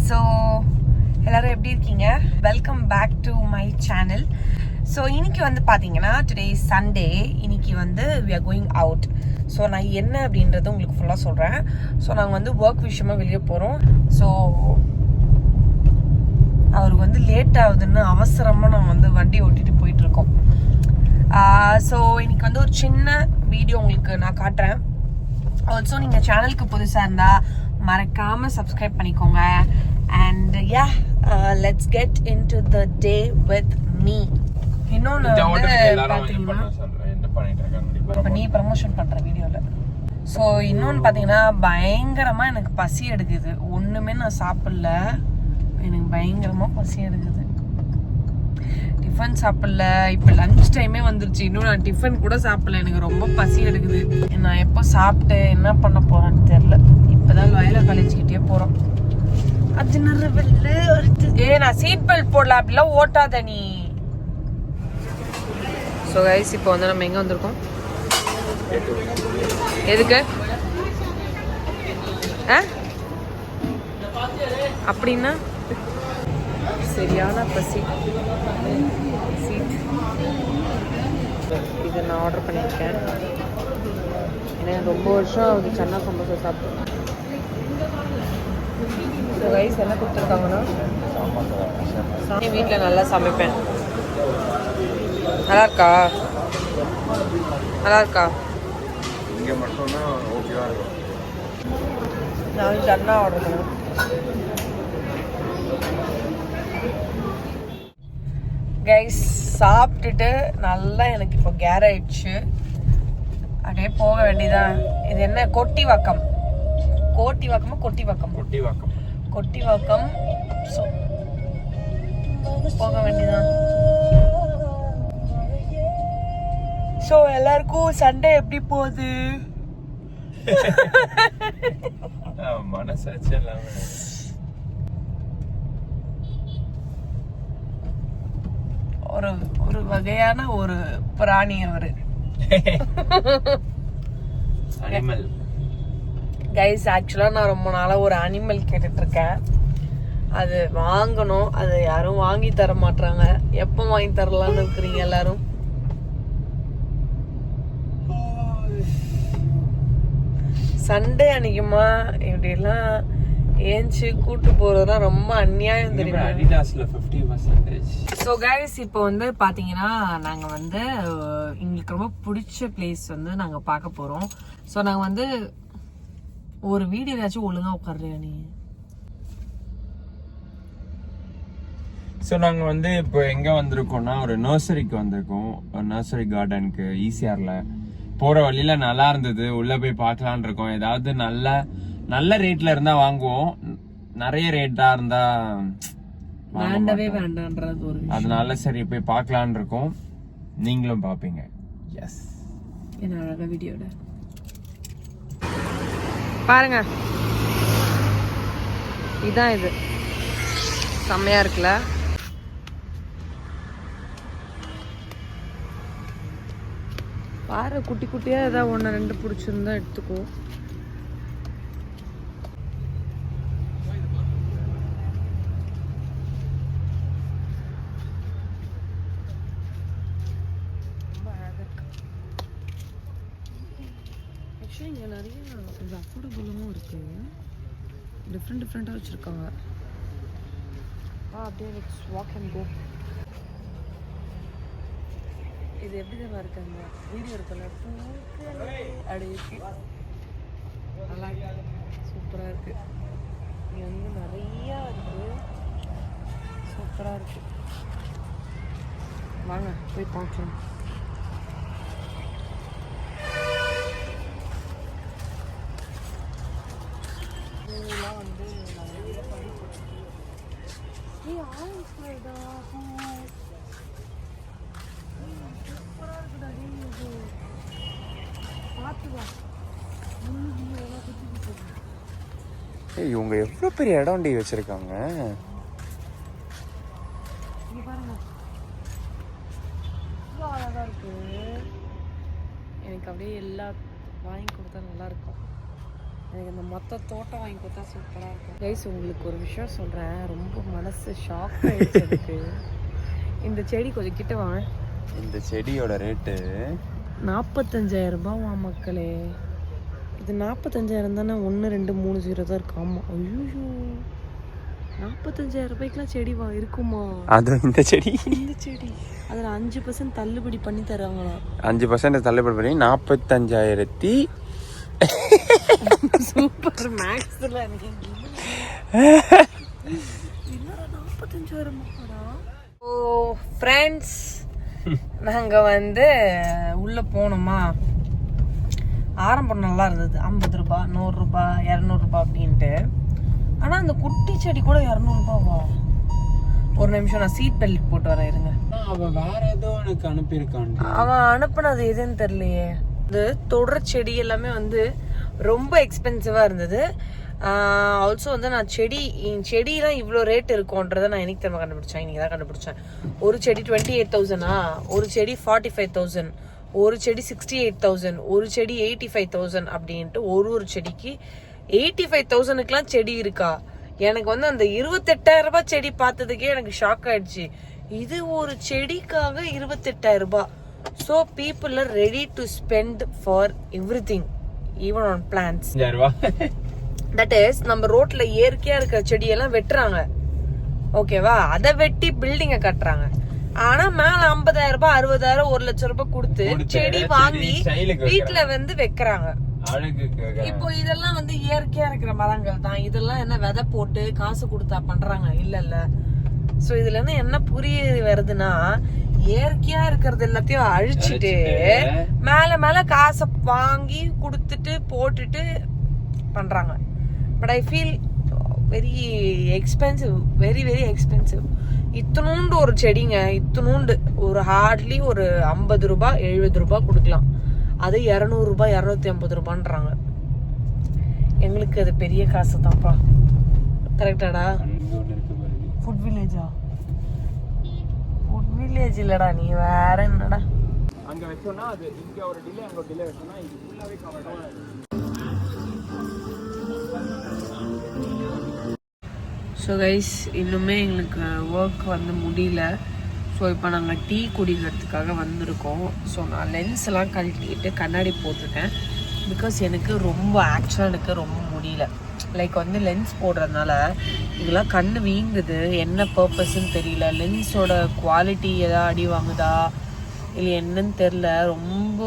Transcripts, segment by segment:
So எல்லோரும் எப்படி இருக்கீங்க? Welcome back to my channel. So இன்னைக்கு வந்து பார்த்தீங்கன்னா டுடே சண்டே. இன்னைக்கு வந்து we are going out. So நான் என்ன அப்படின்றத உங்களுக்கு ஃபுல்லாக சொல்கிறேன். ஸோ நாங்கள் வந்து ஒர்க் விஷயமாக வெளியே போகிறோம். ஸோ அவருக்கு வந்து லேட் ஆகுதுன்னு அவசரமாக நாங்கள் வந்து வண்டி ஓட்டிகிட்டு போயிட்டுருக்கோம். ஸோ இன்னைக்கு வந்து ஒரு சின்ன வீடியோ உங்களுக்கு நான் காட்டுறேன். ஆல்சோ நீங்கள் சேனலுக்கு புதுசாக இருந்தால் மறக்காமல் சப்ஸ்கிரைப் பண்ணிக்கோங்க. And yeah let's get in to the day with me. இன்னொன்று இப்போ நீ ப்ரமோஷன் பண்ணுற வீடியோவில். ஸோ இன்னொன்று பார்த்தீங்கன்னா பயங்கரமாக எனக்கு பசி எடுக்குது. ஒன்றுமே நான் சாப்பிடல, எனக்கு பயங்கரமாக பசி எடுக்குது. டிஃபன் சாப்பிடல, இப்போ லஞ்ச் டைமே வந்துருச்சு, இன்னும் நான் டிஃபன் கூட சாப்பிடல. எனக்கு ரொம்ப பசி எடுக்குது. நான் எப்போ சாப்பிட்டு என்ன பண்ண போறேன்னு தெரியல. இப்போதான் லாயலா காலேஜ்கிட்டே போகிறோம். அது நான் சீட் பெல்ட் போடல, அப்படிலாம் ஓட்டாத நீ. ஸோ கைஸ் இப்போ வந்து நம்ம எங்கே வந்திருக்கோம்? எதுக்கு அப்படின்னா சரியான பசி. சீட் இது நான் ஆர்டர் பண்ணியிருக்கேன். ஏன்னா ரொம்ப வருஷம் ஆகுது சன்னா சமோசா சாப்பிட்டு. இந்த ரைஸ் என்ன கொடுத்துருக்காங்கன்னா வீட்டில் நல்லா சமைப்பேன். நல்லா இருக்கா? நல்லா இருக்கா? இங்கே மட்டும்னா ஓகேவா இருக்கும். நான் சன்னா ஆர்டர் பண்ணேன். கைஸ் சாப்பிட்டுட்டு நல்லா எனக்கு இப்போ கேர் ஆயிடுச்சு. அப்படியே போக வேண்டியதான். இது என்ன கொட்டிவாக்கம்? கோட்டிவாக்கமா கொட்டிவாக்கம்? கொட்டிவாக்கம். கொட்டிவாக்கம். ஸோ போக வேண்டியதான். ஸோ எல்லாருக்கும் சண்டே எப்படி போகுது? மனசாட்சி எல்லாமே ஒரு ஒரு வகையான ஒரு பிராணி அவரு. அனிமல். கைஸ் ஆக்சுவலாக நான் ரொம்ப நாளாக ஒரு அனிமல் கேட்டுட்டு இருக்கேன். அது வாங்கணும். அது யாரும் வாங்கி தர மாட்டாங்க. எப்போ வாங்கி தரலான்னு இருக்கிறீங்க எல்லாரும்? சண்டே அன்னைக்குமா இப்படிலாம் ஏஞ்சி கூட்டு போறதுலாம் ரொம்ப அநியாயம் தெரியுமா? ஸோ கைஸ் இப்போ வந்து பார்த்தீங்கன்னா நாங்கள் வந்து எங்களுக்கு ரொம்ப பிடிச்ச பிளேஸ் வந்து நாங்கள் பார்க்க போகிறோம். ஸோ நாங்கள் வந்து ஒரு வீடு ஏதாச்சும் ஒழுங்காக உட்கார்றியா நீ? ஸோ நாங்கள் வந்து இப்போ எங்கே வந்திருக்கோம்னா ஒரு நர்சரிக்கு வந்திருக்கோம். ஒரு நர்சரி கார்டனுக்கு ஈசிஆரில். போகிற வழியில் நல்லா இருந்தது, உள்ளே போய் பார்க்கலான் இருக்கோம். ஏதாவது நல்ல ரேட்ல இருந்தா வாங்குவோம். நிறைய ரேட்டா இருந்தா வேண்டவே வேண்டான்றது ஒரு விஷயம். அதனால சரி போய் பார்க்கலான் இருக்கோம். நீங்களும் பாப்பீங்க. எஸ், என்ன அழகா வீடியோட பாருங்க. இதான் இது செம்மையா இருக்குல்ல? பாரு, குட்டி குட்டியா ஏதாவது ஒன்று ரெண்டு பிடிச்சிருந்தா எடுத்துக்கோ. இங்கே நிறைய இது அஃபோர்டபுளாகவும் இருக்குது. டிஃப்ரெண்ட்டாக வச்சுருக்காங்க. அப்படியே லெட்ஸ் வாக் அண்ட் கோ. இது எப்படி தான் இருக்கு? அந்த வீடியோ இருக்குல்ல, அப்படி இருக்கு. நல்லா சூப்பராக இருக்குது. இங்கே வந்து நிறையா இருக்குது. சூப்பராக இருக்குது. வாங்க போய் பார்க்கலாம். வந்து நிறைய படிப்பு சூப்பராக இருக்குடா. பார்த்துவா. இவங்க எவ்வளோ பெரிய இடம் வச்சிருக்காங்க. இங்கே பாருங்க, இவ்வளோ அழகாக இருக்கு. எனக்கு அப்படியே எல்லா வாங்கி கொடுத்தா நல்லா இருக்கும். எனக்கு இந்த மொத்த தோட்டம் வாங்கி கொடுத்தா சூப்பராக இருக்கும். கைஸ் உங்களுக்கு ஒரு விஷயம் சொல்கிறேன், ரொம்ப மனசு ஷாக் ஆகிடுச்சு எனக்கு. இந்த செடி கொஞ்சம் கிட்ட வாங்க. இந்த செடியோட ரேட்டு 45,000 ரூபாவா மக்களே. இது 45,000 தானே, 1 2 3 0 தான் இருக்கு. ஆமாம். ஐயோ 45,000 ரூபாய்க்குலாம் செடி இருக்குமா? அது இந்த செடி அதில் 5% தள்ளுபடி பண்ணி தராங்களா? 5% தள்ளுபடி பண்ணி 45,000. சூப்பர் மேக்ஸ்ல என்னடா 45,000? ஓ ஃப்ரெண்ட்ஸ், நாங்கள் வந்து உள்ளே போனோமா, ஆரம்பம் நல்லா இருந்தது. 50 ரூபா, 100 ரூபா, 200 ரூபா அப்படின்ட்டு. ஆனால் அந்த குட்டி செடி கூட 200 ரூபாவா? ஒரு நிமிஷம், நான் சீட் பெல்ட் போட்டு வரேன் இருங்க. அவன் வேற ஏதோ எனக்கு அனுப்பியிருக்கான். அவன் அனுப்புனது எதுன்னு தெரியலையே. இது தொடர் செடி எல்லாமே வந்து ரொம்ப எக்ஸ்பென்சிவாக இருந்தது. ஆல்சோ வந்து நான் செடியெலாம் இவ்வளோ ரேட் இருக்கும்ன்றதை நான் எனக்கு திரும்ப கண்டுபிடிச்சேன். இன்னைக்கு தான் கண்டுபிடிச்சேன். ஒரு செடி 28,000, ஒரு செடி 45,000, ஒரு செடி 68,000, ஒரு செடி 85,000 அப்படின்ட்டு ஒரு செடிக்கு 85,000க்குலாம் செடி இருக்கா? எனக்கு வந்து அந்த 28,000 ரூபாய் செடி பார்த்ததுக்கே எனக்கு ஷாக் ஆயிடுச்சு. இது ஒரு செடிக்காக 28,000 ரூபாய். So people are ready to spend for everything, even on plans. That is, நம்ம ரோட்ல இயற்கையா இருக்கிற செடியெல்லாம் வெட்டுறாங்க, ஓகேவா? அதை வெட்டி பில்டிங்கை கட்டுறாங்க. ஆனா மேல 50,000 ரூபாய், 60,000, 1,00,000 ரூபாய் கொடுத்து செடி வாங்கி வீட்டுல வந்து வைக்கிறாங்க. இப்போ இதெல்லாம் வந்து இயற்கையா இருக்கிற மரங்கள் தான். இதெல்லாம் என்ன விதை போட்டு காசு கொடுத்தா பண்றாங்க? இல்ல. சோ இதுல இருந்து என்ன புரிய வருதுன்னா, இயற்கையா இருக்கிறது எல்லாத்தையும் அழிச்சிட்டு மேல காசை வாங்கி கொடுத்துட்டு போட்டுட்டு பண்றாங்க. But I feel very expensive, very very expensive. இத்தனூண்டு ஒரு செடிங்க, இத்தனூண்டு ஒரு ஹார்ட்லி ஒரு 50 ரூபாய் 70 ரூபாய் கொடுக்கலாம். அது 200 ரூபாய் 250 ரூபான்றாங்க. எங்களுக்கு அது பெரிய காசு தான்ப்பா. கரெக்டாடா? ஃபுட் வில்லேஜா? ஃபுட் வில்லேஜ் இல்லடா, நீ வேற என்னடா? அங்க வெச்சோம்னா அது இங்க ஒரு டிலே, அங்க ஒரு டிலே வெச்சோம்னா இது ஃபுல்லாவே கவர் ஆகும். ஸோ கைஸ், இன்னுமே எங்களுக்கு ஒர்க் வந்து முடியல. ஸோ இப்போ நாங்கள் டீ குடிக்கிறதுக்காக வந்திருக்கோம். ஸோ நான் லென்ஸ் எல்லாம் கழட்டிட்டு கண்ணாடி போட்டிருக்கேன். பிகாஸ் எனக்கு ரொம்ப முடியல. லைக் வந்து லென்ஸ் போடுறதுனால இதெல்லாம் கண்ணு வீங்குது. என்ன பர்பஸ்ன்னு தெரியல. லென்ஸோட குவாலிட்டி எதாவது அடி வாங்குதா இல்லை என்னன்னு தெரில. ரொம்ப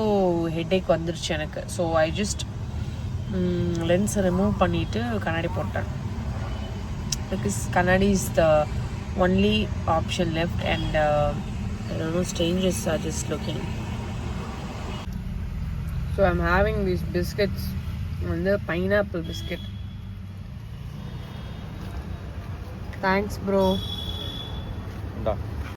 ஹெட்டேக் வந்துருச்சு எனக்கு. ஸோ ஐ ஜஸ்ட் லென்ஸை ரிமூவ் பண்ணிவிட்டு கண்ணாடி போட்டேன். Because Kannadi is the only option left, and I don't know, strangers are just looking. So I'm having these biscuits, and the pineapple biscuit. Thanks bro. Da.